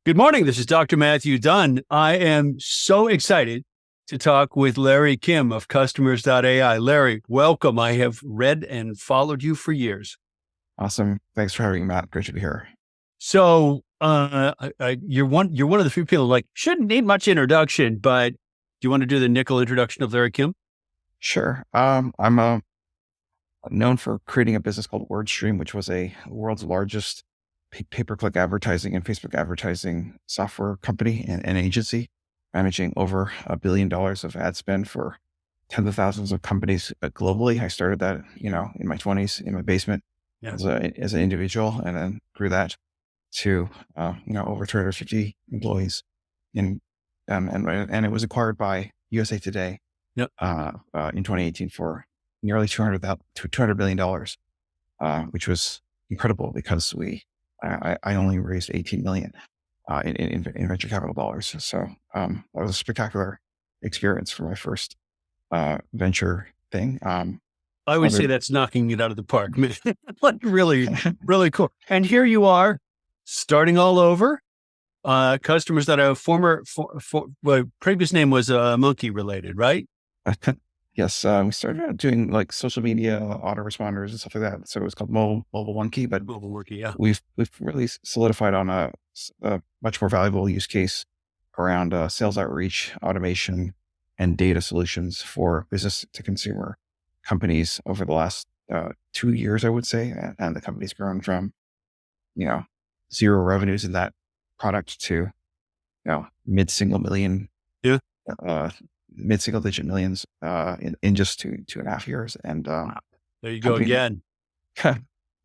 Good morning. This is Dr. Matthew Dunn. I am so excited to talk with Larry Kim of Customers.ai. Larry, welcome. I have read and followed you for years. Awesome. Thanks for having me, Matt. Great to be here. So you're one of the few people like shouldn't need much introduction, but do you want to do the nickel introduction of Larry Kim? Sure. I'm known for creating a business called Wordstream, which was a world's largest pay-per-click advertising and Facebook advertising software company and agency, managing over $1 billion of ad spend for tens of thousands of companies globally. I started that, in my 20s in my basement as an individual, and then grew that to, over 250 employees and it was acquired by USA Today Yep. In 2018 for nearly $200 billion, which was incredible because I only raised 18 million in venture capital dollars. So that was a spectacular experience for my first venture thing. I would say that's knocking it out of the park, man. Like really, really cool. And here you are, starting all over. Customers that a previous name was monkey related, right? Yes, we started out doing like social media, autoresponders and stuff like that. So it was called Mobile Monkey, but Mobile working, yeah. we've really solidified on a much more valuable use case around sales outreach, automation, and data solutions for business to consumer companies over the last 2 years, I would say. And the company's grown from, zero revenues in that product to, mid-single million, Yeah. mid-single digit millions in just two and a half years. And There you go again.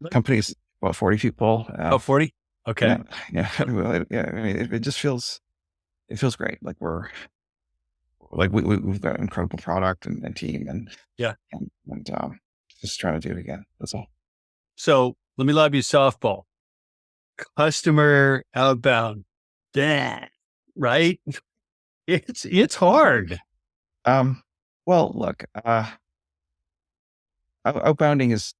Companies about 40 people. 40? Okay. Yeah. I mean, it just feels great. Like we've got an incredible product and team and just trying to do it again. That's all. So let me lob you a softball. Customer outbound. Right? It's hard. Well, look, outbounding is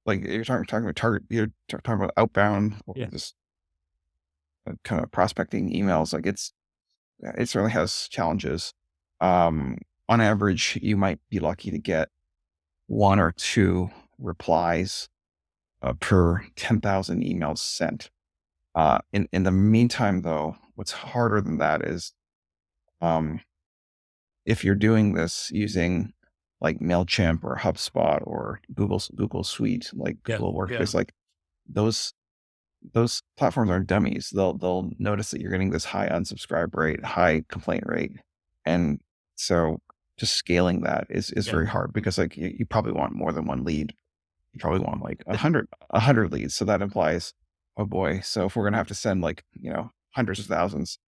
like you're talking about target. You're talking about outbound, or this kind of prospecting emails. Like it certainly has challenges. On average, you might be lucky to get 1 or 2 replies per 10,000 emails sent. In the meantime, though, what's harder than that is, if you're doing this using like MailChimp or HubSpot or Google Suite, like Google Workspace, like those platforms aren't dummies. They'll notice that you're getting this high unsubscribe rate, high complaint rate. And so just scaling that is very hard because like you probably want more than one lead. You probably want like 100 leads. So that implies, oh boy. So if we're going to have to send like, hundreds of thousands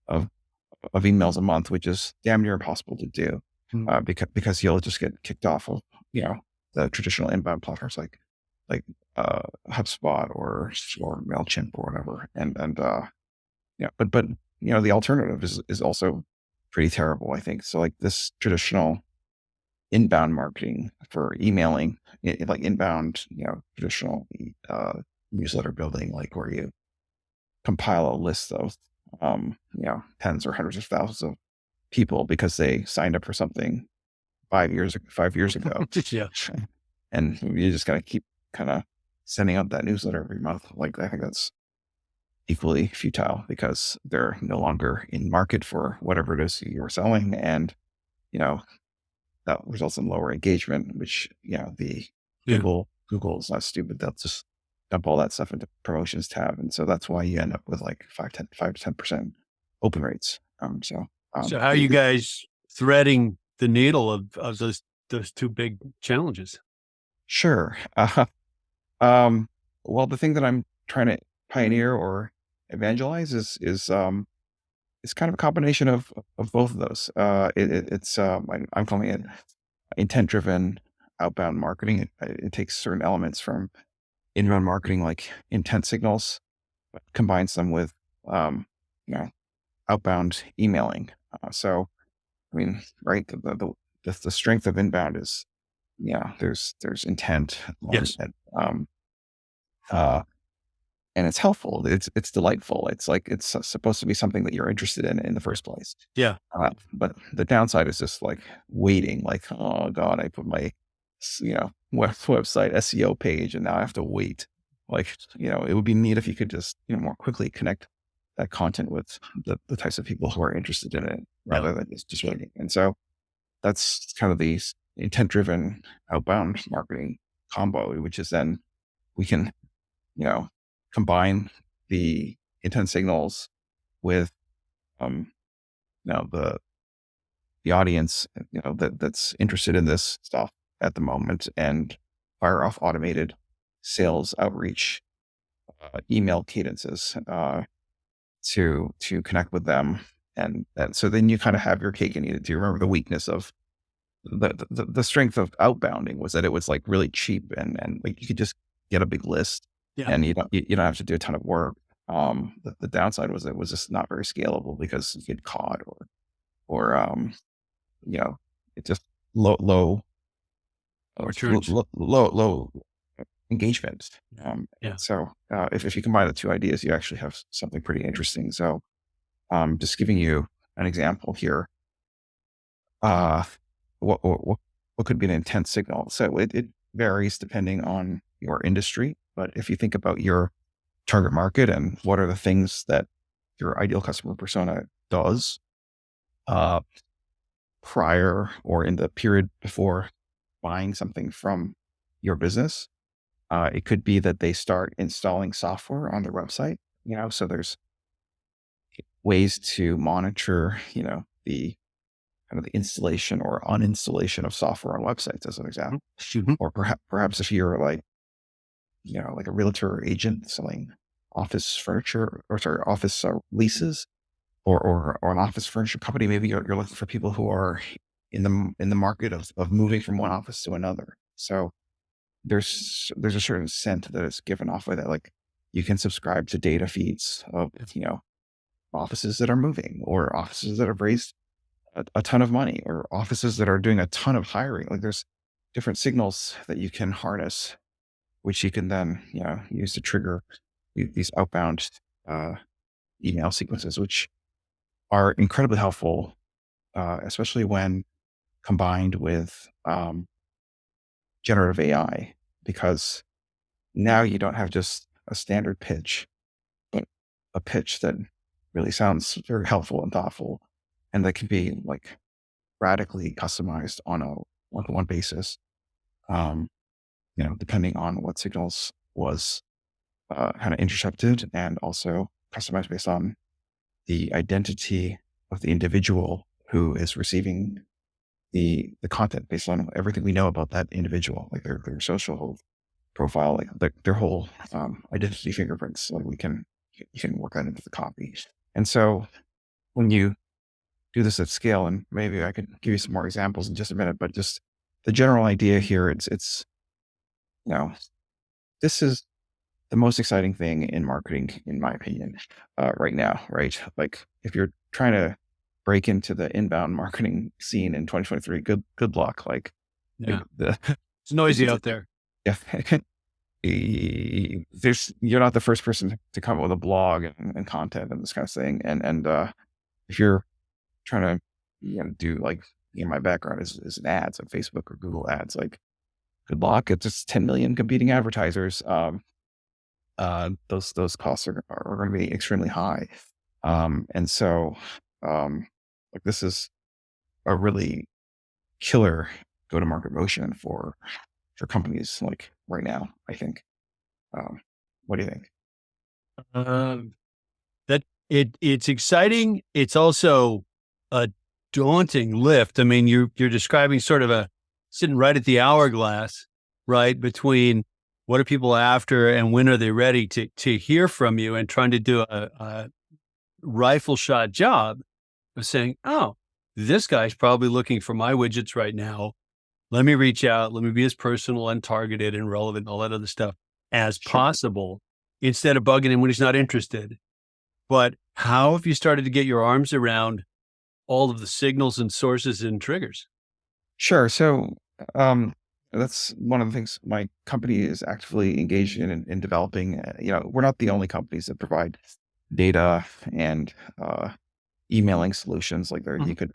of emails a month, which is damn near impossible to do, because you'll just get kicked off of, the traditional inbound platforms like HubSpot or MailChimp or whatever. But the alternative is also pretty terrible, I think. So like this traditional inbound marketing for emailing, like inbound, traditional newsletter building, like where you compile a list of, tens or hundreds of thousands of people because they signed up for something 5 years ago. Yeah. And you just got to keep kind of sending out that newsletter every month. Like, I think that's equally futile because they're no longer in market for whatever it is you're selling. And, that results in lower engagement, which, Google is not stupid. They'll just dump all that stuff into promotions tab. And so that's why you end up with like 5 to 10% open rates. So how are you guys threading the needle of those 2 big challenges? Sure. Well, the thing that I'm trying to pioneer or evangelize is kind of a combination of both of those. I'm calling it intent-driven outbound marketing. It takes certain elements from inbound marketing, like intent signals, combines them with, outbound emailing. So, I mean, right, the strength of inbound is, there's intent. Yes. and it's helpful. It's delightful. It's like, it's supposed to be something that you're interested in the first place. Yeah. But the downside is just like waiting, like, oh God, I put my, website SEO page and now I have to wait. Like, it would be neat if you could just, more quickly connect that content with the types of people who are interested in it rather than just waiting. And so that's kind of the intent-driven outbound marketing combo, which is then we can, combine the intent signals with, the audience, that's interested in this stuff at the moment, and fire off automated sales outreach, email cadences, to connect with them. And so then you kind of have your cake and eat it too. Remember the weakness of the strength of outbounding was that it was like really cheap and like you could just get a big list and you don't have to do a ton of work. The downside was it was just not very scalable because you get caught or it just low Returns. low engagement. Yeah. So if you combine the two ideas, you actually have something pretty interesting. So just giving you an example here, what could be an intent signal? So it varies depending on your industry, but if you think about your target market and what are the things that your ideal customer persona does prior or in the period before buying something from your business, it could be that they start installing software on their website, so there's ways to monitor, the kind of the installation or uninstallation of software on websites as an example. Or perhaps if you're like, like a realtor or agent selling office furniture or office leases or an office furniture company, maybe you're looking for people who are in the market of moving from one office to another. So there's a certain scent that is given off by that. Like you can subscribe to data feeds of, offices that are moving or offices that have raised a ton of money or offices that are doing a ton of hiring. Like there's different signals that you can harness, which you can then, use to trigger these outbound email sequences, which are incredibly helpful, especially when combined with generative AI, because now you don't have just a standard pitch, but a pitch that really sounds very helpful and thoughtful, and that can be like radically customized on a one-to-one basis, depending on what signals was kind of intercepted, and also customized based on the identity of the individual who is receiving the content, based on everything we know about that individual, like their social profile, like their whole identity fingerprints. Like you can work that into the copy. And so when you do this at scale, and maybe I could give you some more examples in just a minute, but just the general idea here, it's this is the most exciting thing in marketing, in my opinion, right now, right? Like if you're trying to break into the inbound marketing scene in 2023, good luck. Like, it's noisy out there. Yeah. You're not the first person to come up with a blog and content and this kind of thing. And if you're trying to, do like, my background is in ads on Facebook or Google ads, like good luck. It's just 10 million competing advertisers. Those costs are going to be extremely high. And so, like this is a really killer go-to-market motion for companies like right now, I think. What do you think? That it's exciting. It's also a daunting lift. I mean, you're describing sort of sitting right at the hourglass, right? Between what are people after and when are they ready to hear from you, and trying to do a rifle shot job of saying, oh, this guy's probably looking for my widgets right now. Let me reach out. Let me be as personal and targeted and relevant and all that other stuff as possible, instead of bugging him when he's not interested. But how have you started to get your arms around all of the signals and sources and triggers? Sure. So, that's one of the things my company is actively engaged in developing. We're not the only companies that provide data and emailing solutions. Like there, you could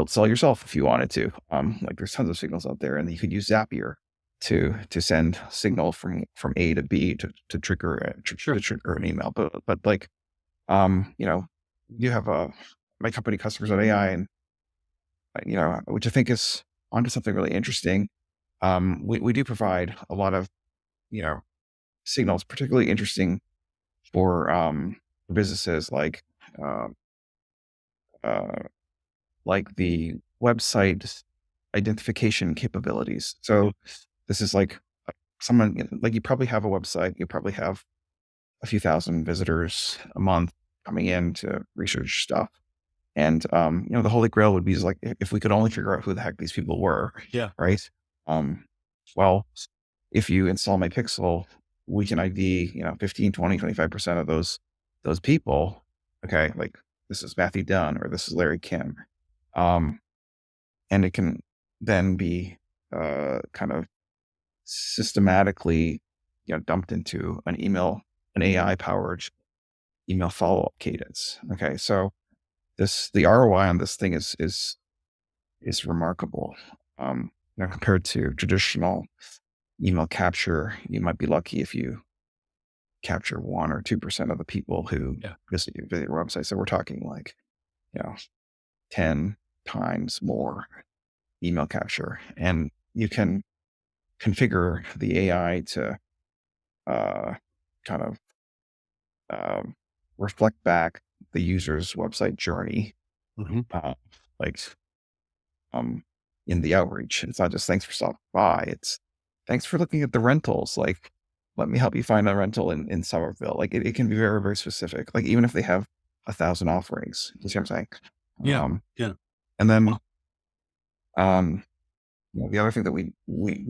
sell yourself if you wanted to. Like there's tons of signals out there, and you could use Zapier to send signal from A to B to trigger to trigger an email. But like you have my company Customers.ai, and which I think is onto something really interesting. We do provide a lot of signals, particularly interesting for businesses uh, uh, like the website identification capabilities. So this is like someone, like you probably have a website, you probably have a few thousand visitors a month coming in to research stuff. And the holy grail would be like if we could only figure out who the heck these people were. Yeah. Right. Well, if you install my pixel, we can ID, 15, 20, 25% of those people. Okay. Like this is Matthew Dunn or this is Larry Kim. And it can then be kind of systematically, dumped into an AI powered email follow-up cadence. Okay. So the ROI on this thing is remarkable. Compared to traditional email capture, you might be lucky if you capture 1 or 2% of the people who visit your website. So we're talking like, 10 times more email capture, and you can configure the AI to kind of reflect back the user's website journey, like in the outreach. It's not just thanks for stopping by. It's thanks for looking at the rentals. Like, let me help you find a rental in Somerville. Like it can be very, very specific. Like even if they have 1,000 offerings, you see what I'm saying? Yeah. And then, the other thing that we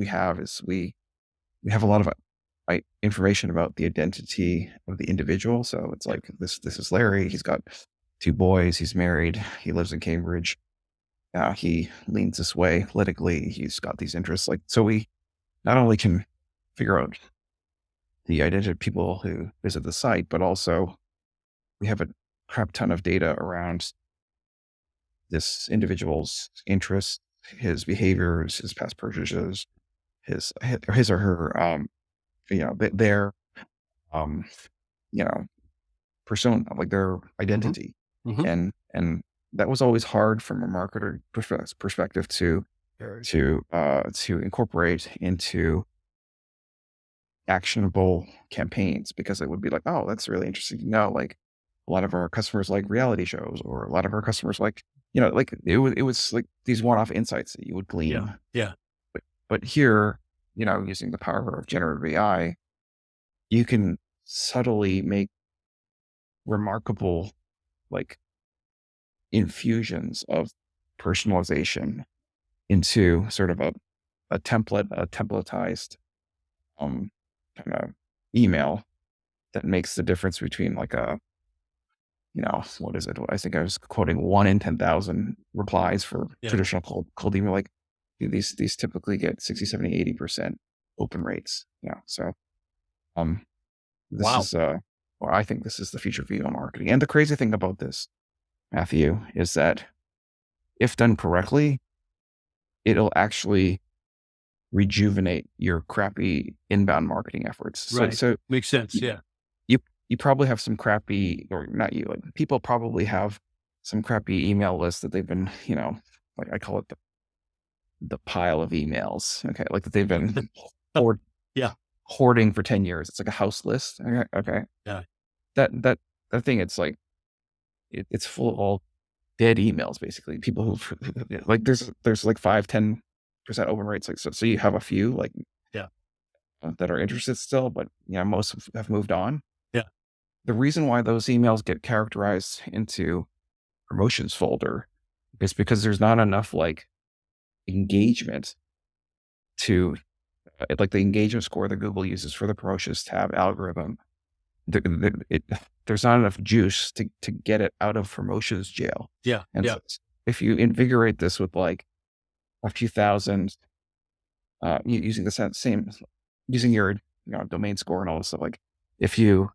have is we have a lot of information about the identity of the individual. So it's like this is Larry. He's got 2 boys. He's married. He lives in Cambridge. He leans this way politically. He's got these interests. Like, so we not only can figure out the identity of people who visit the site, but also we have a crap ton of data around this individual's interests, his behaviors, his past purchases, his or her, their, persona, like their identity. And that was always hard from a marketer perspective to incorporate into actionable campaigns, because it would be like, oh, that's really interesting to know. Like a lot of our customers like reality shows, or a lot of our customers like, like it was like these one-off insights that you would glean. Yeah. But here, using the power of generative AI, you can subtly make remarkable like infusions of personalization into sort of a templatized kind of email that makes the difference between like what is it? I think I was quoting 1 in 10,000 replies for traditional cold email. Like these typically get 60, 70, 80% open rates. Yeah. So, this is, I think this is the future of email marketing. And the crazy thing about this, Matthew, is that if done correctly, it'll actually rejuvenate your crappy inbound marketing efforts. Right. So makes sense. Yeah. You probably have some crappy, or not you, like people probably have some crappy email lists that they've been, like I call it the pile of emails. Okay. Like that they've been hoarding for 10 years. It's like a house list. Okay. Yeah. That thing, it's like, it's full of all dead emails, basically. People who like, there's like 5-10% open rates. Like, so you have a few like, that are interested still, but most have moved on. Yeah. The reason why those emails get characterized into promotions folder is because there's not enough like engagement to like the engagement score that Google uses for the promotions tab algorithm. There's not enough juice to get it out of promotions jail. Yeah. And so if you invigorate this with like a few thousand using the same, using your domain score and all this stuff. Like if you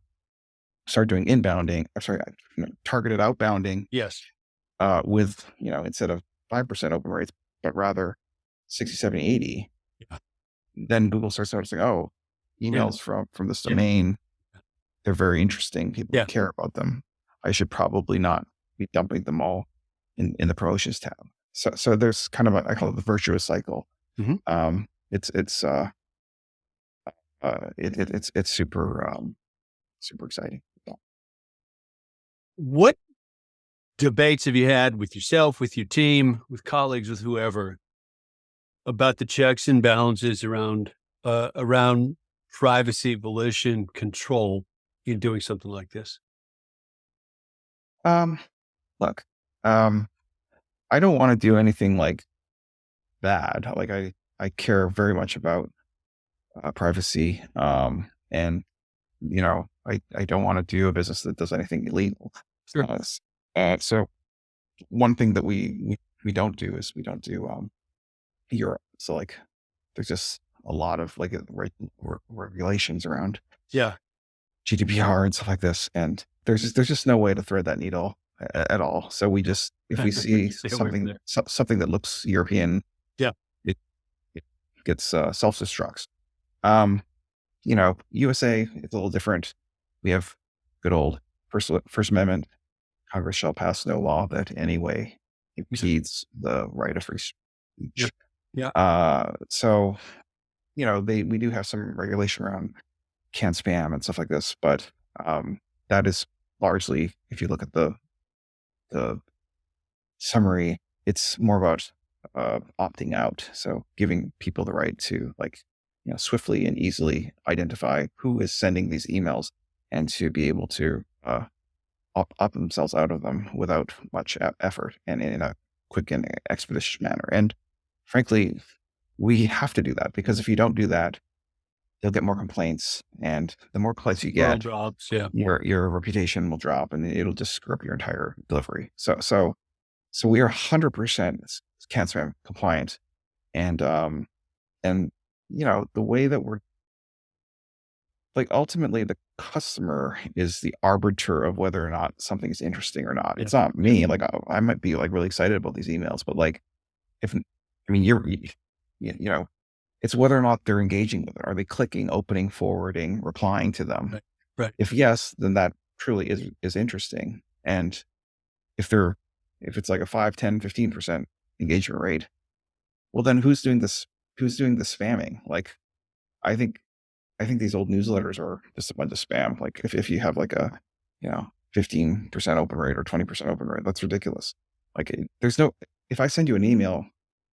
start doing targeted outbounding, Yes. with, instead of 5% open rates, but rather 60, 70, 80, Yeah. then Google starts noticing, oh, emails from this domain, they're very interesting. People care about them. I should probably not be dumping them all in the promotions tab. So there's kind of I call it the virtuous cycle. Mm-hmm. It's super, super exciting. Yeah. What debates have you had with yourself, with your team, with colleagues, with whoever about the checks and balances around privacy, volition, control in doing something like this? Look, I don't want to do anything like bad. Like I care very much about privacy. And I don't want to do a business that does anything illegal. Sure. So one thing that we don't do is we don't do Europe. So like there's just a lot of like regulations around GDPR and stuff like this, and there's just no way to thread that needle at all. So we just, if we see something that looks European, it gets self-destructs. USA, it's a little different. We have good old First Amendment. Congress shall pass no law that in any way impedes the right of free speech. So, we do have some regulation around canned spam and stuff like this, but that is largely, if you look at the summary, it's more about opting out. So giving people the right to swiftly and easily identify who is sending these emails and to be able to opt themselves out of them without much effort and in a quick and expeditious manner. And frankly, we have to do that, because if you don't do that, you'll get more complaints, and the more complaints you get, your reputation will drop, and it'll just screw up your entire delivery. So we are 100% CAN spam compliant, and the way that we're ultimately the customer is the arbiter of whether or not something is interesting or not. It's not me. Like I might be really excited about these emails, but it's whether or not they're engaging with it. Are they clicking, opening, forwarding, replying to them? Right. If yes, then that truly is interesting. And if it's like a 5, 10, 15% engagement rate, well, then who's doing this? Who's doing the spamming? Like, I think these old newsletters are just a bunch of spam. Like if you have like a, 15% open rate or 20% open rate, that's ridiculous. Like if I send you an email,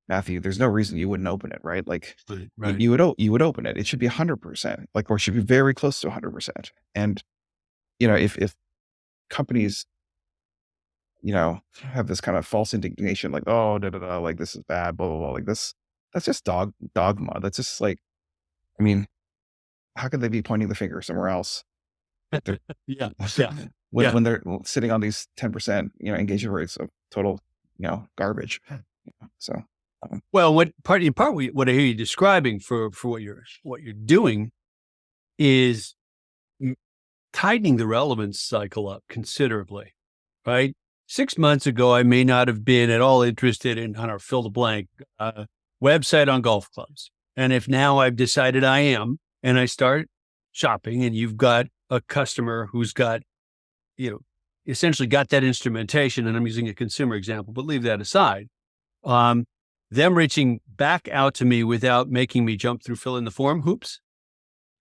Matthew, there's no reason you wouldn't open it, right? Like you would open it. It should be 100%, or it should be very close to 100%. And, if companies, have this kind of false indignation, like, oh, like this is bad, blah, blah, blah, like this, that's just dogma. That's just how could they be pointing the finger somewhere else? When they're sitting on these 10%, engagement rates of total, garbage. So, well, what I hear you describing for what you're doing is tightening the relevance cycle up considerably, right? 6 months ago, I may not have been at all interested in, I don't know, fill the blank, website on golf clubs. And if now I've decided I am, and I start shopping, and you've got a customer who's got, essentially got that instrumentation, and I'm using a consumer example, but leave that aside. Them reaching back out to me without making me jump through fill in the form hoops,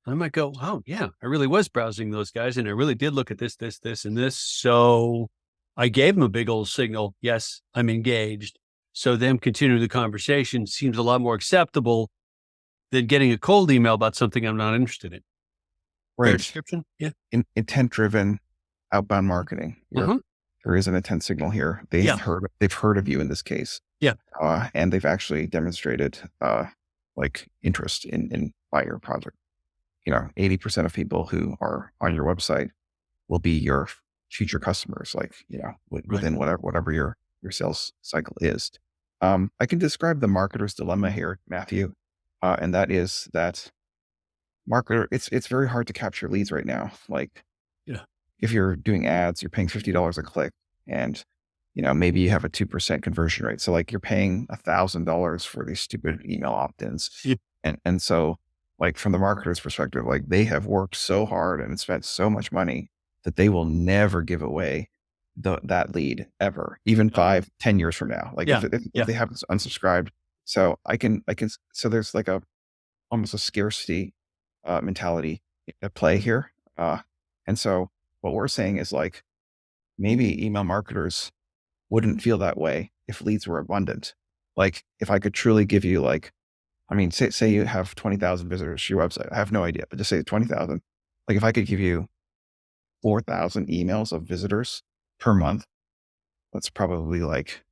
I might go, oh yeah, I really was browsing those guys, and I really did look at this, and this. So I gave them a big old signal. Yes, I'm engaged. So them continuing the conversation seems a lot more acceptable than getting a cold email about something I'm not interested in. Right. Fair description? Yeah. Intent-driven outbound marketing. There is an intent signal here. They've heard of you in this case. Yeah. And they've actually demonstrated interest in buy your product. 80% of people who are on your website will be your future customers, within whatever your sales cycle is. I can describe the marketer's dilemma here, Matthew. And that is that marketer, it's very hard to capture leads right now. Like, Yeah. if you're doing ads, you're paying $50 a click, and maybe you have a 2% conversion rate. So like you're paying $1,000 for these stupid email opt-ins. Yeah. And so like from the marketer's perspective, like they have worked so hard and spent so much money that they will never give away that lead ever, even 5-10 years from now. Like if they haven't unsubscribed. So so there's like almost a scarcity mentality at play here. And so what we're saying is like, maybe email marketers wouldn't feel that way if leads were abundant. Like if I could truly give you like, I mean, say you have 20,000 visitors to your website. I have no idea, but just say 20,000. Like if I could give you 4,000 emails of visitors per month, that's probably like,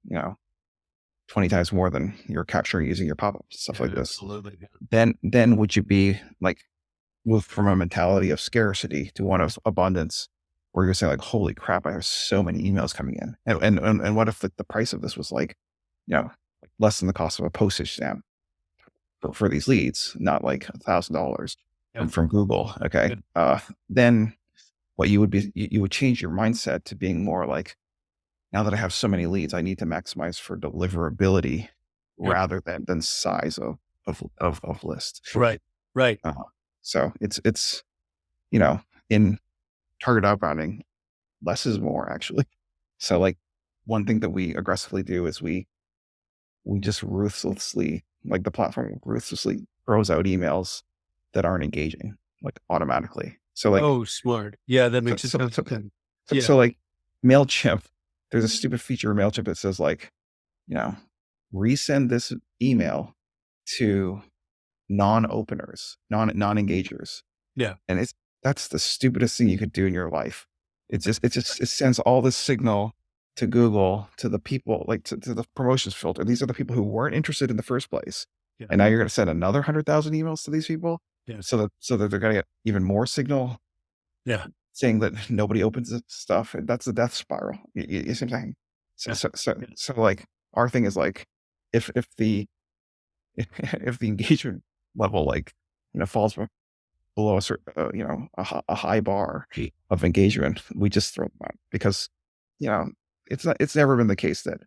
20 times more than you're capturing using your pop-ups, stuff like this. Absolutely. Then would you be like, move from a mentality of scarcity to one of abundance, where you're saying like, holy crap, I have so many emails coming in. And what if the price of this was like, less than the cost of a postage stamp for these leads, not like $1,000 from Google. Okay. Then what you would change your mindset to being more like, now that I have so many leads, I need to maximize for deliverability rather than size of list. Right. Right. So it's, in target outbounding, less is more actually. So like one thing that we aggressively do is we just ruthlessly, like the platform ruthlessly throws out emails that aren't engaging, like automatically. So like, oh, smart. Yeah. That makes so, it so, sound so, so like MailChimp, there's a stupid feature of MailChimp that says like, resend this email to non-openers, non-engagers. Yeah. And that's the stupidest thing you could do in your life. It sends all this signal to Google, to the people, like to the promotions filter. These are the people who weren't interested in the first place. Yeah. And now you're going to send another 100,000 emails to these people. So that they're going to get even more signal. Yeah. Saying that nobody opens this stuff. That's a death spiral. You see what I'm saying? So like our thing is like, if the engagement level, like, falls below a certain, a high bar of engagement, we just throw them out, because, it's never been the case that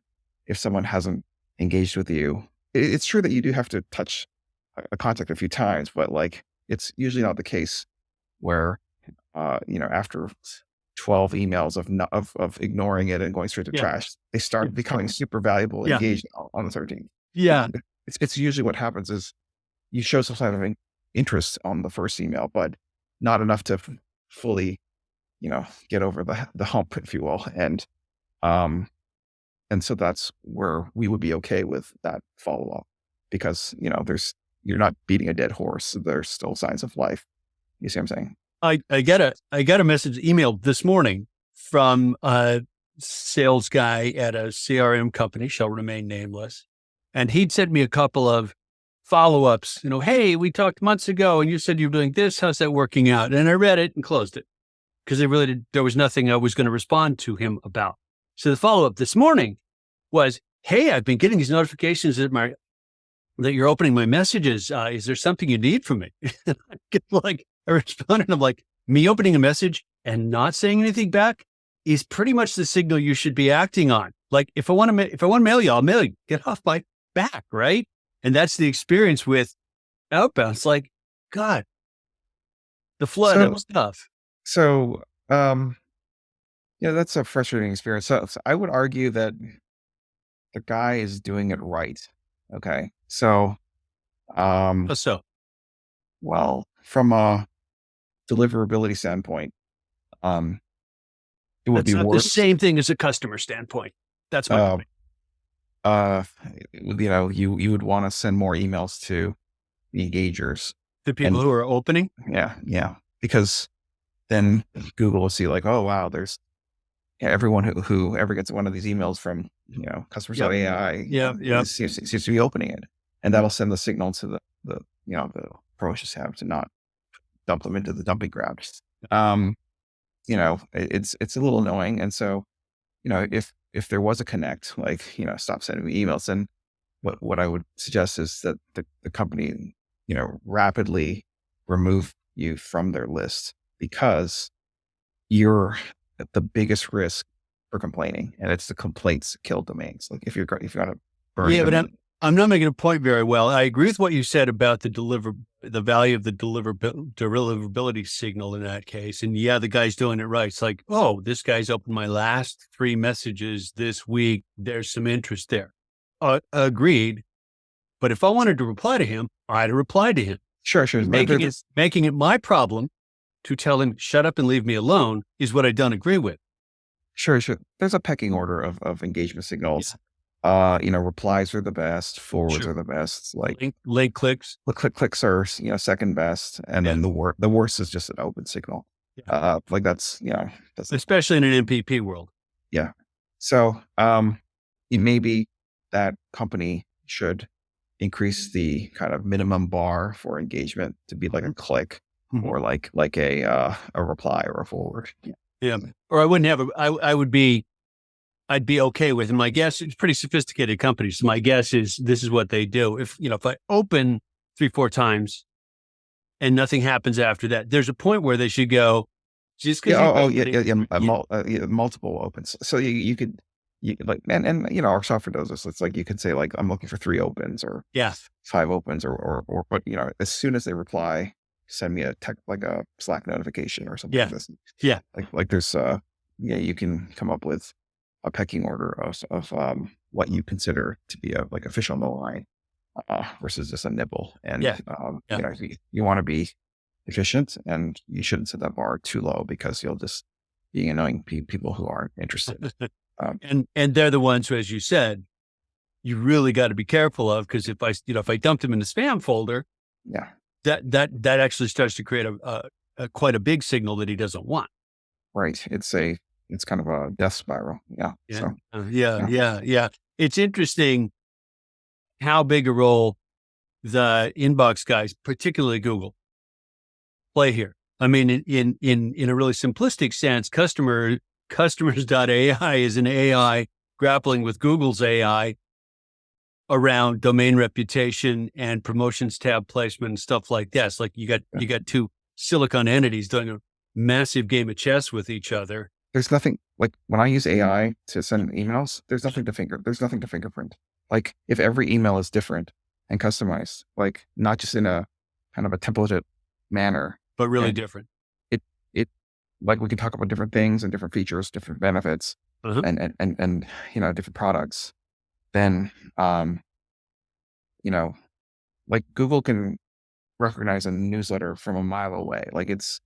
if someone hasn't engaged with you, it's true that you do have to touch a contact a few times, but like, it's usually not the case where, after 12 emails of ignoring it and going straight to trash, they start becoming super valuable, engaged on the 13th. Yeah. It's usually what happens is you show some kind of interest on the first email, but not enough to fully, get over the hump, if you will. And so that's where we would be okay with that follow-up, because, you're not beating a dead horse. There's still signs of life. You see what I'm saying? I got a message email this morning from a sales guy at a CRM company, shall remain nameless. And he'd sent me a couple of follow-ups, hey, we talked months ago and you said you're doing this. How's that working out? And I read it and closed it, because there was nothing I was going to respond to him about. So the follow-up this morning was, hey, I've been getting these notifications that you're opening my messages. Is there something you need from me? I responded, I'm like, me opening a message and not saying anything back is pretty much the signal you should be acting on. Like, if I want to mail you, I'll mail you. Get off my back, right? And that's the experience with outbound. It's like, God, the flood of stuff. So, that's a frustrating experience. So I would argue that the guy is doing it right. Okay. So, well, from a deliverability standpoint, it would be worse. The same thing as a customer standpoint. That's my point. You would want to send more emails to the engagers, the people who are opening. Yeah. Because then Google will see like, oh wow, there's everyone who ever gets one of these emails from, Customers.ai, seems to be opening it. And that'll send the signal to the promotions tab to not dump them into the dumping ground. It's a little annoying. And so, if there was a connect, like, stop sending me emails, then what I would suggest is that the company rapidly remove you from their list because you're at the biggest risk for complaining, and it's the complaints that kill domains. Like if you're going to burn Yeah, but them. I'm not making a point very well. I agree with what you said about the value of the deliverability signal in that case. And yeah, the guy's doing it right. It's like, oh, this guy's opened my last 3 messages this week. There's some interest there. Agreed. But if I wanted to reply to him, I'd reply to him. Sure. Making it my problem to tell him, shut up and leave me alone is what I don't agree with. Sure. There's a pecking order of engagement signals. Replies are the best, forwards are the best. Like link clicks, clicks are, second best. And then the worst is just an open signal. Like that's especially in an MPP world. Yeah. So, maybe that company should increase the kind of minimum bar for engagement to be like a click or like a reply or a forward. Yeah. Or I wouldn't have I'd be okay with. And my guess, it's pretty sophisticated companies. So my guess is this is what they do. If I open 3-4 times and nothing happens after that, there's a point where they should go, just because multiple opens. So you could like, and our software does this. It's like, you could say like, I'm looking for 3 opens or 5 opens but as soon as they reply, send me a like a Slack notification or something like this. Yeah. Like there's, you can come up with a pecking order of what you consider to be a like official no line versus just a nibble. And, you want to be efficient, and you shouldn't set that bar too low because you'll just be annoying people who aren't interested. And they're the ones who, as you said, you really got to be careful of, because if I dumped them in the spam folder, that actually starts to create a quite a big signal that he doesn't want. Right. It's kind of a death spiral. Yeah. Yeah. It's interesting how big a role the inbox guys, particularly Google, play here. I mean, in a really simplistic sense, Customers.ai is an AI grappling with Google's AI around domain reputation and promotions tab placement and stuff like that. It's like you got 2 silicon entities doing a massive game of chess with each other. There's nothing like when I use AI to send emails, there's nothing to fingerprint. Like if every email is different and customized, like not just in a kind of a templated manner, but really different. It like we can talk about different things and different features, different benefits, and different products. Then, like Google can recognize a newsletter from a mile away. Like it's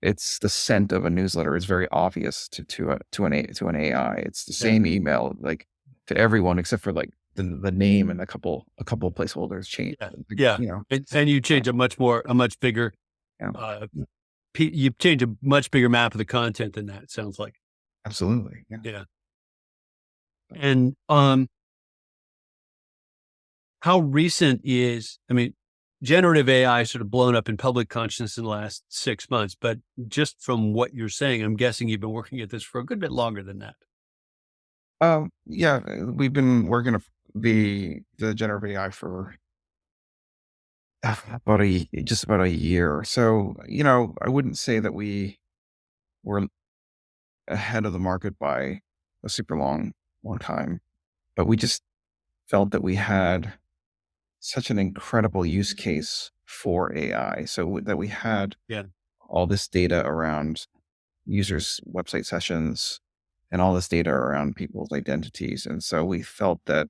the scent of a newsletter is very obvious to an AI. It's the same email, like to everyone except for like the name and a couple of placeholders change. And you change a much bigger, you change a much bigger map of the content than that. It sounds like. Absolutely. Yeah. And how recent is, generative AI sort of blown up in public consciousness in the last 6 months, but just from what you're saying, I'm guessing you've been working at this for a good bit longer than that. We've been working the generative AI for just about a year. So, I wouldn't say that we were ahead of the market by a super long time, but we just felt that we had such an incredible use case for AI. So that we had all this data around users' website sessions and all this data around people's identities. And so we felt that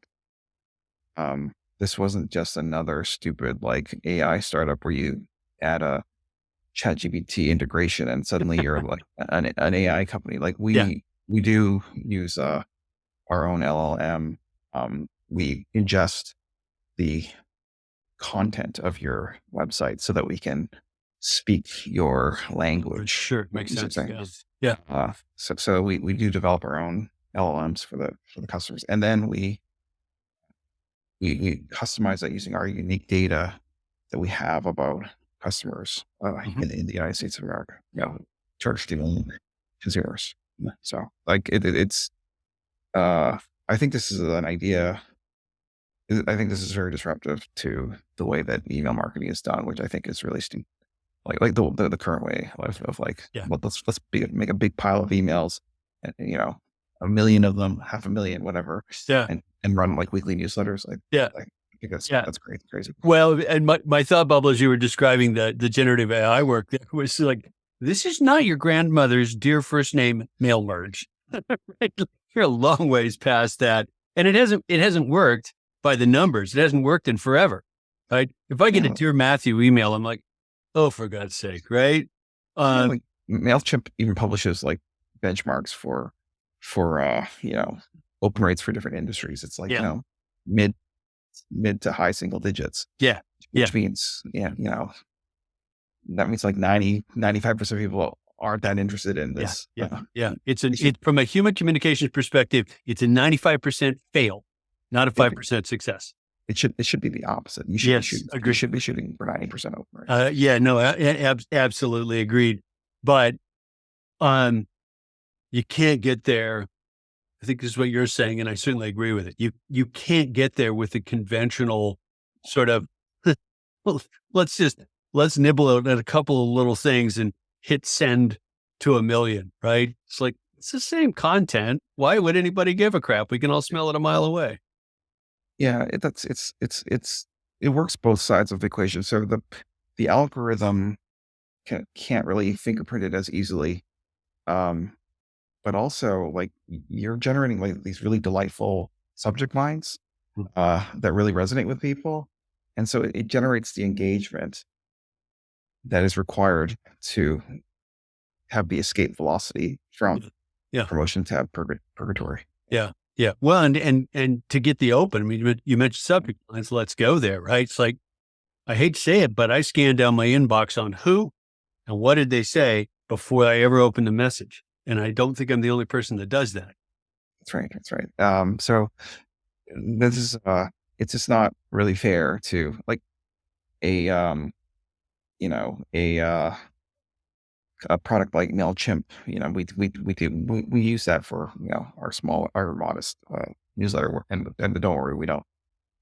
this wasn't just another stupid like AI startup where you add a ChatGPT integration and suddenly you're like an AI company. Like we do use our own LLM. We ingest the content of your website so that we can speak your language. Sure, makes sense. So we do develop our own LLMs for the customers, and then we customize that using our unique data that we have about customers in the United States of America. Charge to consumers. So like it's I think this is an idea I think this is very disruptive to the way that email marketing is done, which I think is really like the current way of like, Yeah. well, make a big pile of emails and, a million of them, 500,000, whatever, Yeah. and run like weekly newsletters. Yeah. I think Yeah. that's crazy. Well, and my thought bubble as you were describing the generative AI work there was like, this is not your grandmother's dear first name mail merge. Right? You're a long ways past that. And it hasn't worked by the numbers. It hasn't worked in forever. Right. If I get a Yeah, dear Matthew email, I'm like, oh, for God's sake. Right. yeah, Um, like MailChimp even publishes like benchmarks for open rates for different industries. It's like, yeah. mid mid to high single digits, Yeah. Yeah. which means, that means like 95% of people aren't that interested in Yeah. this. Yeah. Yeah. They should, It's from a human communications perspective, it's a 95% fail, not a it, 5% success. it should be the opposite. Yes. You Agree. should be shooting for 90% open rates. Yeah, no, absolutely agreed. But um, you can't get there. I think this is what you're saying, and I certainly agree with it. You can't get there with the conventional sort of, well, let's nibble at a couple of little things and hit send to a million, right? It's like it's the same content. Why would anybody give a crap? We can all smell it a mile away. Yeah, it works both sides of the equation. So the algorithm can't really fingerprint it as easily. Um, but also like you're generating like these really delightful subject lines Mm. that really resonate with people. And so it generates the engagement that is required to have the escape velocity from Yeah. promotion tab purgatory. Yeah. Yeah. Well, and to get the open, I mean, you mentioned subject lines. Let's go there, right? It's like, I hate to say it, but I scanned down my inbox on who and what did they say before I ever opened the message. And I don't think I'm the only person that does that. That's right. That's right. So this is, it's just not really fair to like a, you know, a product like Mailchimp. We use that for, our modest, newsletter work. And don't worry, we don't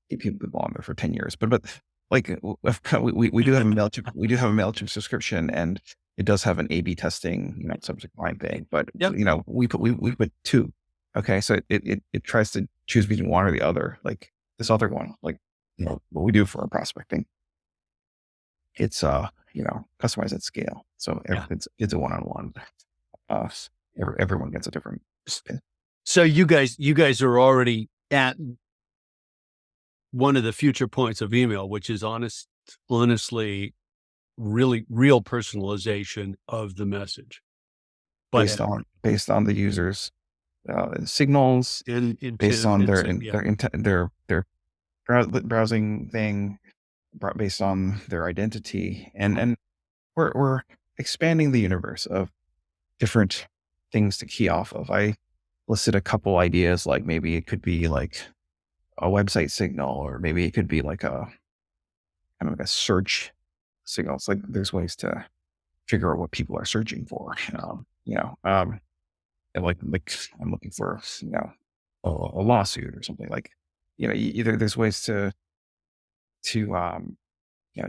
keep people on there for 10 years, but like we do have a Mailchimp subscription, and it does have an A/B testing, subject line thing, but Yep. we put two. Okay. So it tries to choose between one or the other, like this other one, like, what we do for our prospecting. It's, customized at scale. So Yeah. it's a one-on-one, uh, everyone gets a different spin. So you guys are already at one of the future points of email, which is honestly, really real personalization of the message. But Based on the users, signals, in based intent, on yeah. their browsing thing, based on their identity, and we're expanding the universe of different things to key off of. I listed a couple ideas, like maybe it could be like a website signal, or maybe it could be like a kind of like a search signal. It's like there's ways to figure out what people are searching for. And like I'm looking for, a lawsuit or something, like, either there's ways to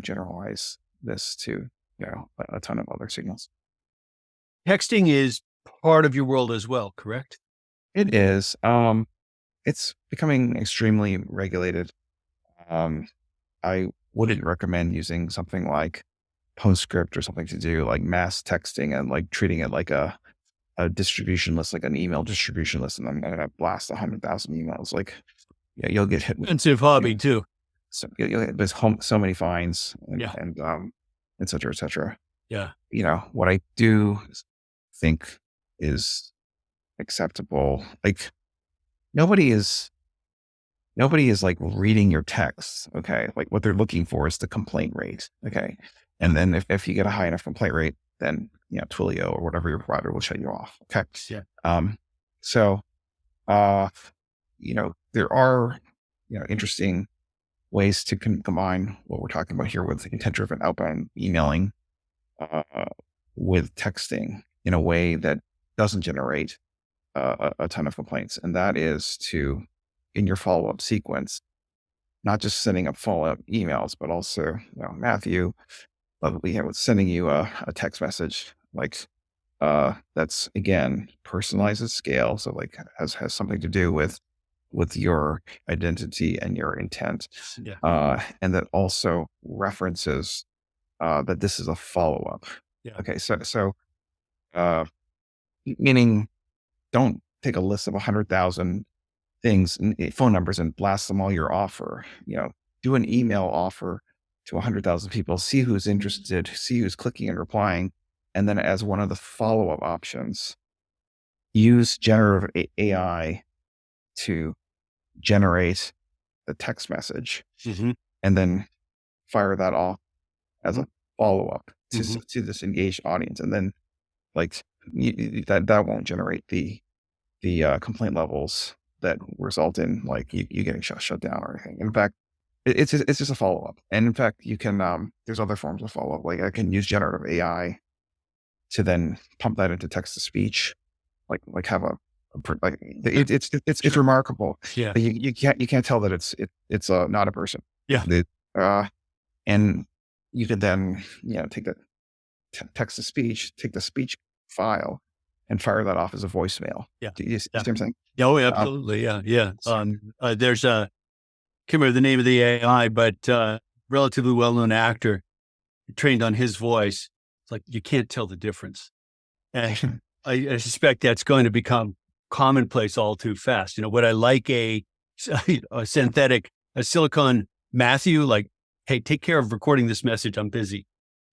generalize this to, a ton of other signals. Texting is part of your world as well, correct? It is, it's becoming extremely regulated. Um, I wouldn't recommend using something like PostScript or something to do like mass texting and like treating it like a distribution list, like an email distribution list, and I'm going to blast 100,000 emails. Like, yeah, you'll get hit with, Expensive hobby too. so you'll get, there's so many fines, Yeah. and et cetera, et cetera. Yeah. What I do think is acceptable. Like nobody is like reading your text. Okay. Like what they're looking for is the complaint rate. Okay. And then if you get a high enough complaint rate, then, Twilio or whatever your provider will shut you off. Okay. Yeah. So, there are, interesting ways to combine what we're talking about here with intent-driven outbound emailing, uh, with texting in a way that doesn't generate a ton of complaints. And that is to, in your follow-up sequence, not just sending up follow-up emails, but also, Matthew, we have sending you a text message, like, that's again personalized at scale. So like has something to do with your identity and your intent. Yeah. And that also references that this is a follow-up. Yeah. Okay. So uh, meaning don't take a list of 100,000 things, phone numbers, and blast them all your offer. Do an email offer to 100,000 people, see who's interested, see who's clicking and replying. And then as one of the follow-up options, use generative AI to generate the text message, Mm-hmm. and then fire that off as a follow-up Mm-hmm. to this engaged audience. And then like that won't generate the complaint levels that result in like you getting shut down or anything. In fact, it's just a follow-up. And in fact, you can there's other forms of follow-up. Like I can use generative AI to then pump that into text to speech, like have like it's remarkable. Yeah. But you can't tell that it's not a person. Yeah. And you could then take the text to speech, take the speech file, and fire that off as a voicemail. Yeah. Do you see what I'm saying? Yeah. Oh, absolutely. Yeah. There's can't remember the name of the AI, but relatively well-known actor trained on his voice. It's like you can't tell the difference. And I suspect that's going to become commonplace all too fast. Would I like a synthetic, a silicon Matthew, like, hey, take care of recording this message. I'm busy.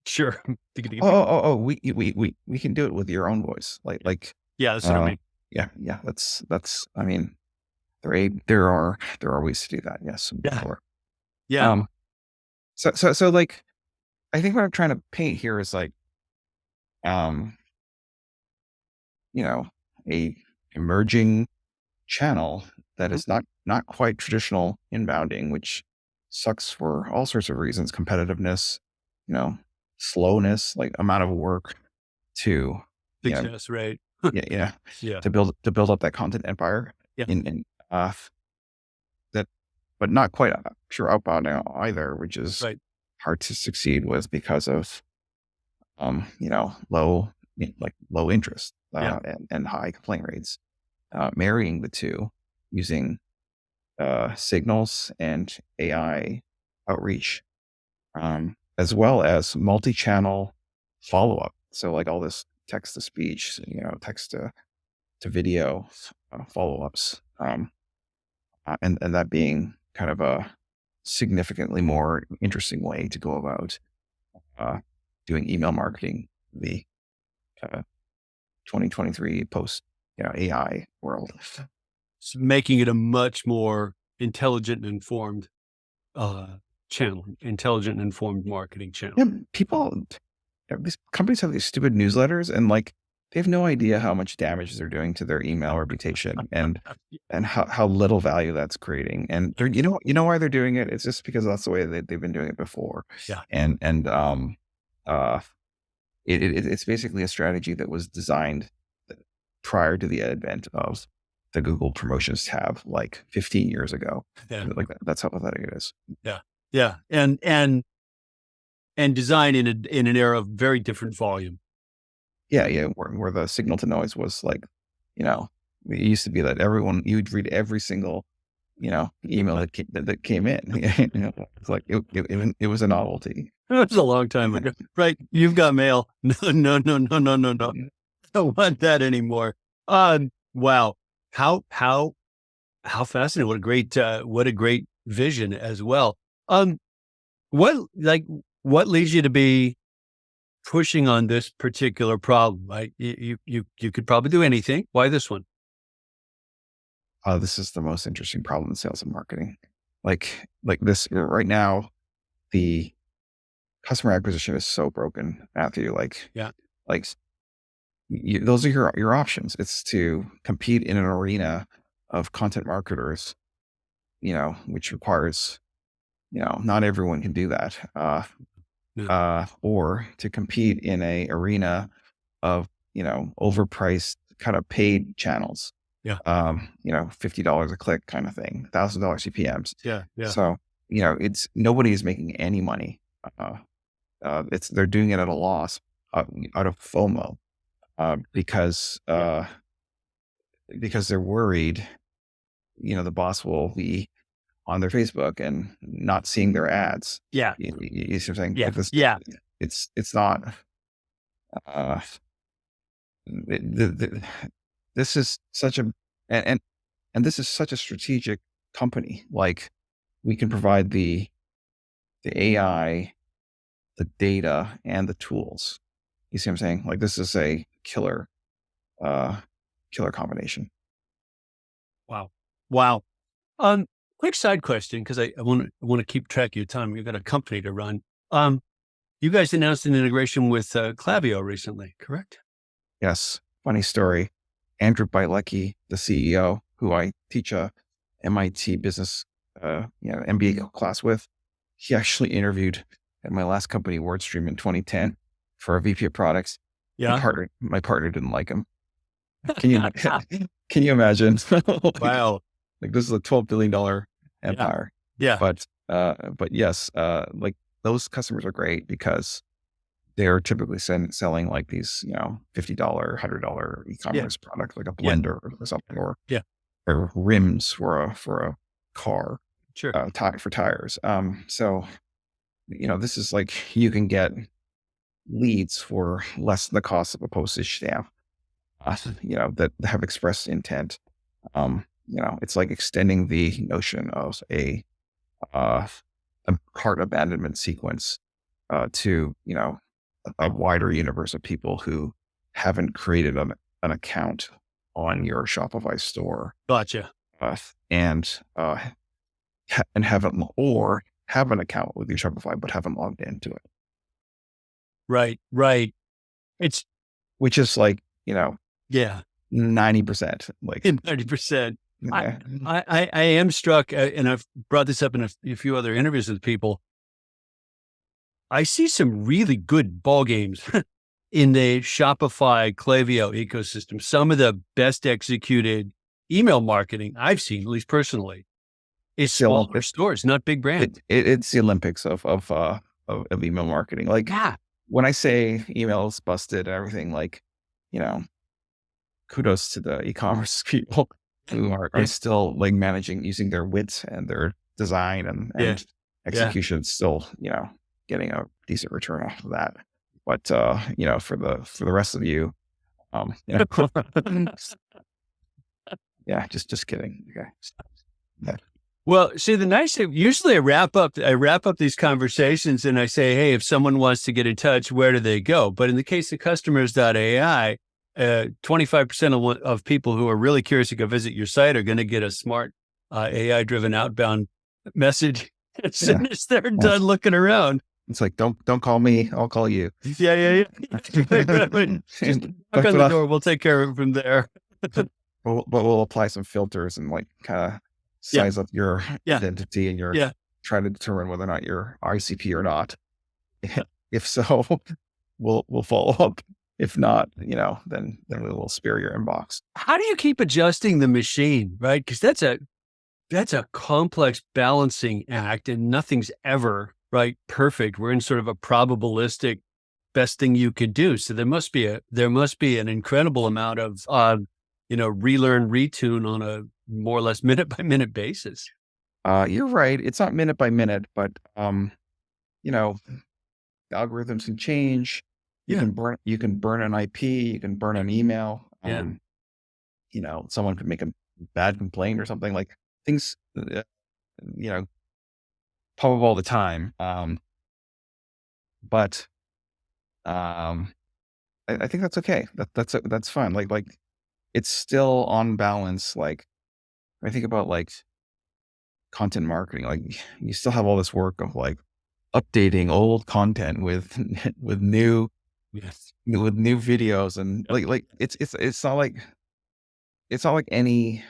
Sure. We can do it with your own voice. Like yeah, that's what I mean. Yeah. That's, I mean, there are ways to do that. Yes. Yeah. Yeah. So like, I think what I'm trying to paint here is like, a emerging channel that is not quite traditional inbounding, which sucks for all sorts of reasons: competitiveness, slowness, like amount of work to success rate. yeah Yeah. to build up that content empire. Yeah. In that, but not quite pure outbound either, which is hard to succeed with because of low interest and high complaint rates. Marrying the two using signals and AI outreach, as well as multi-channel follow-up. So like all this text to speech, text to video follow-ups, and that being kind of a significantly more interesting way to go about doing email marketing, the 2023 post AI world. So making it a much more intelligent and informed channel, intelligent and informed marketing channel. Yeah, these companies have these stupid newsletters, and like they have no idea how much damage they're doing to their email reputation and how little value that's creating. And they're, why they're doing it? It's just because that's the way they've been doing it before. Yeah. And it's basically a strategy that was designed prior to the advent of the Google Promotions tab, like 15 years ago. Yeah. Like that's how pathetic it is. Yeah. Yeah. And designed in an era of very different volume. Yeah. Where the signal to noise was like, it used to be that you'd read every single, email that came in. It's like it was a novelty. It was a long time ago, right? You've got mail. No. I don't want that anymore. Wow. How fascinating. What a great vision as well. What leads you to be pushing on this particular problem? You could probably do anything. Why this one? This is the most interesting problem in sales and marketing. Like this right now, the customer acquisition is so broken, Matthew. Those are your options. It's to compete in an arena of content marketers, which requires, not everyone can do that. Or to compete in a arena of, overpriced kind of paid channels. Yeah. $50 a click kind of thing, $1,000 CPMs. Yeah. So, it's nobody is making any money. They're doing it at a loss out of FOMO because they're worried, the boss will be on their Facebook and not seeing their ads. Yeah. You see what I'm saying? Yeah. Like this, yeah. It's not, uh, this is such a, and this is such a strategic company. Like we can provide the AI, the data and the tools. You see what I'm saying? Like this is a killer combination. Wow. Quick side question, because I want to keep track of your time. You've got a company to run. You guys announced an integration with Klaviyo recently, correct? Yes. Funny story. Andrew Bilecki, the CEO, who I teach a MIT business, MBA class with, he actually interviewed at my last company, Wordstream, in 2010 for a VP of products. Yeah. My partner didn't like him. Can you imagine? Wow. Like this is a $12 billion empire. Yeah. But yes, like those customers are great because they're typically selling like these, $50, $100 e-commerce product, like a blender or something, or rims for a car, sure, for tires. So, this is like you can get leads for less than the cost of a postage stamp, that have expressed intent. It's like extending the notion of a cart abandonment sequence to, a wider universe of people who haven't created an account on your Shopify store. Gotcha. And haven't, or have an account with your Shopify, but haven't logged into it. Right. Which is like, 90%, like 90%. I am struck, and I've brought this up in a few other interviews with people. I see some really good ball games in the Shopify Klaviyo ecosystem. Some of the best executed email marketing I've seen, at least personally, is smaller stores, not big brands. It's the Olympics of email marketing. Like when I say emails busted and everything, like, kudos to the e-commerce people who are still like using their wits and their design and execution, still, getting a decent return off of that. But, for the rest of you, just kidding. Okay. Yeah. Well, see, the nice thing, usually I wrap up these conversations and I say, hey, if someone wants to get in touch, where do they go? But in the case of Customers.ai, 25% of people who are really curious to go visit your site are going to get a smart AI-driven outbound message as soon as they're done looking around. It's like, don't call me, I'll call you. Yeah. Just knock on the door. We'll take care of it from there. We'll apply some filters and like kind of size up your identity and try to determine whether or not you're ICP or not. If so, we'll follow up. If not, then we will spare your inbox. How do you keep adjusting the machine, right? Because that's a complex balancing act, and nothing's ever perfect. We're in sort of a probabilistic best thing you could do. So there must be an incredible amount of relearn, retune on a more or less minute by minute basis. You're right. It's not minute by minute, but the algorithms can change. You can burn an IP, you can burn an email. Someone could make a bad complaint or something, like things, pop up all the time. But I think that's okay. That's fine. Like it's still on balance. Like I think about like content marketing, like you still have all this work of like updating old content with new videos, and like it's not like any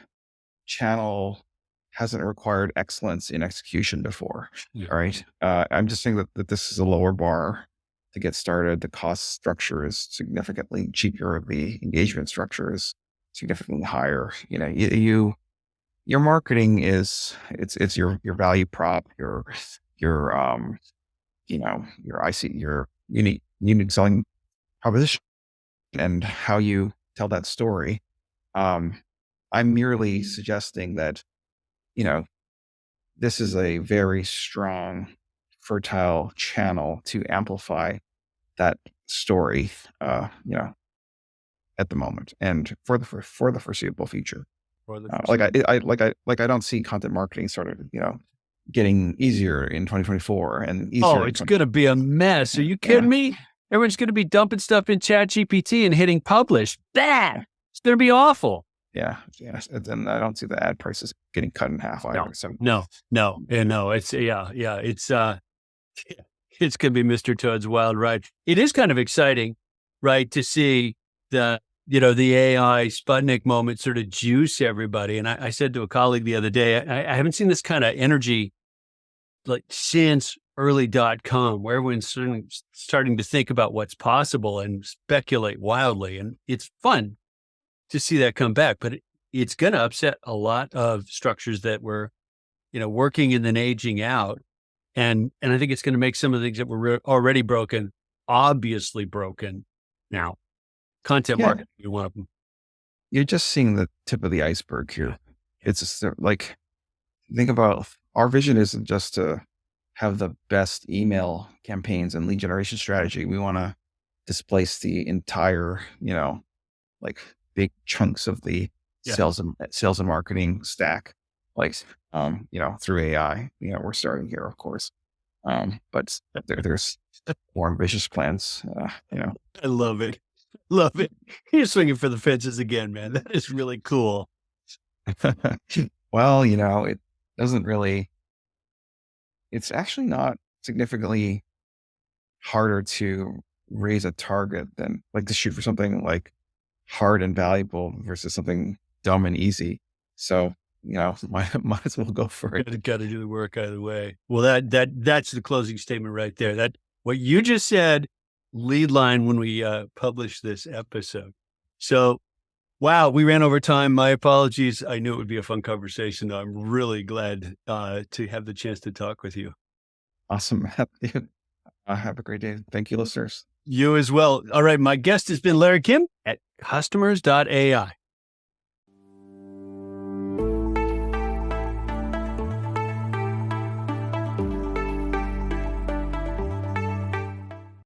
channel hasn't required excellence in execution before. Right. I'm just saying that this is a lower bar to get started. The cost structure is significantly cheaper. The engagement structure is significantly higher. your marketing is it's your value prop, your your your unique selling proposition and how you tell that story. I'm merely suggesting that, you know, this is a very strong, fertile channel to amplify that story, at the moment and for the foreseeable future. I don't see content marketing sort of, getting easier in 2024 and Oh, easier in it's going to be a mess. Are you yeah, kidding me? Everyone's going to be dumping stuff in Chat GPT and hitting publish. That it's going to be awful. yeah. And I don't see the ad prices getting cut in half either. No. It's it's going to be Mr. Toad's wild ride. It is kind of exciting, right, to see the AI Sputnik moment sort of juice everybody. And I said to a colleague the other day, I haven't seen this kind of energy like since early.com, where everyone's starting to think about what's possible and speculate wildly. And it's fun to see that come back, but it's going to upset a lot of structures that were, working and then aging out. And I think it's going to make some of the things that were already broken, obviously broken now. Content marketing, one of them. You're just seeing the tip of the iceberg here. It's just like, think about our vision isn't just to have the best email campaigns and lead generation strategy. We want to displace the entire, like big chunks of the sales and marketing stack, like, through AI. We're starting here, of course. But there's more ambitious plans, I love it. Love it. You're swinging for the fences again, man. That is really cool. Well, it doesn't really, it's actually not significantly harder to raise a target than like to shoot for something like hard and valuable versus something dumb and easy. So, might as well go for it. Got to do the work either way. Well, that's the closing statement right there. That what you just said, lead line when we publish this episode. So, wow, we ran over time. My apologies. I knew it would be a fun conversation, though. I'm really glad to have the chance to talk with you. Awesome. Have a great day. Thank you, listeners. You as well. All right. My guest has been Larry Kim at Customers.ai.